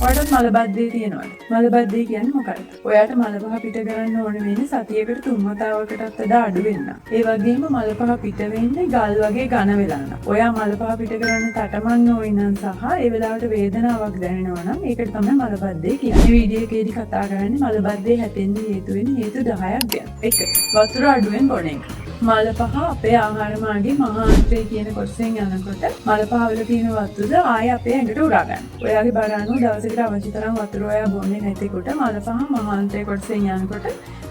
ඔයාලට මලබද්ධය තියෙනවද? මලබද්ධය කියන්නේ මොකක්ද? ඔයාට මල පහ පිට කරන්න ඕන වෙන්නේ සතියකට 3 වතාවකටත් වඩා අඩු වෙන්න. ඒ වගේම මල පහ පිට වෙන්නේ ගල් වගේ ඝන වෙලා නම්. ඔයා මල පහ පිට කරන්න තටමන්න ඕන නම් සහ ඒ වෙලාවට වේදනාවක් දැනෙනවා නම් ඒකට තමයි මලබද්ධය කියන්නේ. මේ වීඩියෝ එකේදී කතා කරන්නේ මලබද්ධය හැදෙන්න හේතු වෙන හේතු 10ක් ගැන. 1. වතුර අඩුවෙන් බොන එක. මල පහ අපේ ආහාර මාර්ගයේ මහාන්ත්‍රය කියන කොටසෙන් යනකොට මල පහ වල තියෙන වතුර ආය අපේ ඇඟට උරා ගන්න. ඔයාගේ බර අනුව දවසකට අවශ්‍ය තරම් වතුර ඔයා බොන්නේ නැතිකොට මල පහ මහාන්ත්‍රය කොටසෙන් යනකොට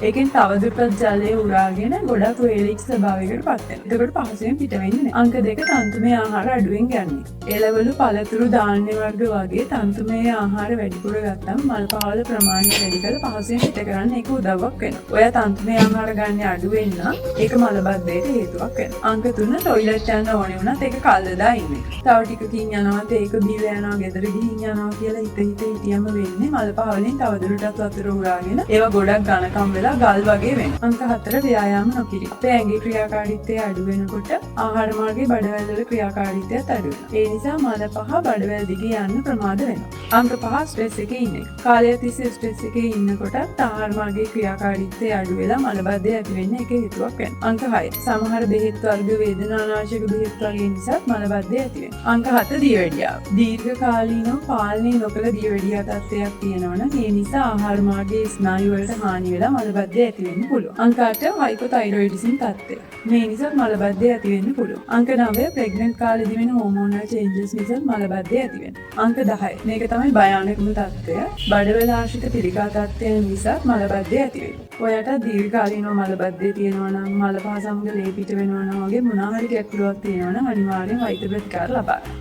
ඒකෙන් තවදුරටත් ජලය උරාගෙන ගොඩක් වේලික් ස්වභාවයකට පත් වෙනවා. එතකොට පහසුවෙන් පිට වෙන්නේ නැහැ. අංක 2 තන්තුමය ආහාර අඩුවෙන් ගන්න. එළවලු, පළතුරු, ධාන්‍ය වර්ග වගේ තන්තුමය ආහාර වැඩිපුර ගත්තම මල පහ වල ප්‍රමාණය වැඩි කරලා පහසුවෙන් පිට කරන්න ඒක උදව්වක් වෙනවා. ඔයා තන්තුමය ආහාර ගන්න අඩු වෙන්න ඒක මලබද්ධයට හේතුවක් වෙනවා. අංක 3 টয়ලට් යන්න ඕනේ වුණත් ඒක කල්දදා ඉන්නේ. තව ටිකකින් යනවාත් ඒක බීලා යනවා, ගෙදර ගිහින් යනවා කියලා හිතියම වෙන්නේ මල පහ වලින් තවදුරටත් වතුර උරාගෙන ඒවා ගොඩක් ඝනකම් වෙලා ගල් වගේ වෙනවා. අංක 4 ව්‍යායාම නොකිරීම. අපේ ඇඟේ ක්‍රියාකාරීත්වය අඩු වෙනකොට ආහාර මාර්ගයේ බඩවැල් වල ක්‍රියාකාරීත්වයත් අඩු වෙනවා. ඒ නිසා මල පහ බඩවැල් දිගේ යන්න ප්‍රමාද වෙනවා. අංක 5 ස්ට්‍රෙස් එකේ ඉන්න එක. කාලය තිස්සේ ස්ට්‍රෙස් එකේ ඉන්නකොට ආහාර මාර්ගයේ ක්‍රියාකාරීත්වය අඩු වෙලා මලබද්ධය ඇති වෙන්න ඒක හේතුවක් වෙනවා. අංක 6 සමහර බෙහෙත් වර්ග වේදනානාශක බෙහෙත් වර්ග නිසා මලබද්ධය ඇති වෙනවා. අංක 7 දියවැඩියාව. දීර්ඝ කාලීනව පාලනය නොකළ දියවැඩියා තත්ත්වයක් තියෙනවනම් ඒ නිසා ආහාර මාර්ගයේ ස්නායු වලට හානි වෙලා මලබද්ධය ඇති වෙන්න පුළුවන්. අංක 8 හයිපෝතයිරොයිඩිසම් තත්ත්වය. මේ නිසා මලබද්ධය ඇති වෙන්න පුළුවන්. අංක 9 ප්‍රෙග්නන්ට් කාලේදී වෙන හෝමෝනල් චේන්ජස් නිසා මලබද්ධය ඇති වෙනවා. අංක 10 මේක තමයි භයානකම තත්ත්වය. බඩවැල ආශ්‍රිත පිළිකා තත්ත්වයන් නිසා මලබද්ධය ඇති වෙනවා. ඔයාට දීර්ඝකාලීනව මලබද්ධය තියෙනවා නම් මල පහ සමග ලේ පිට වෙනවා නම් වගේ මොනවා හරි ගැටලුවක් තියෙනවා නම් අනිවාර්යෙන් වෛද්‍ය ප්‍රතිකාර ලබා ගන්න.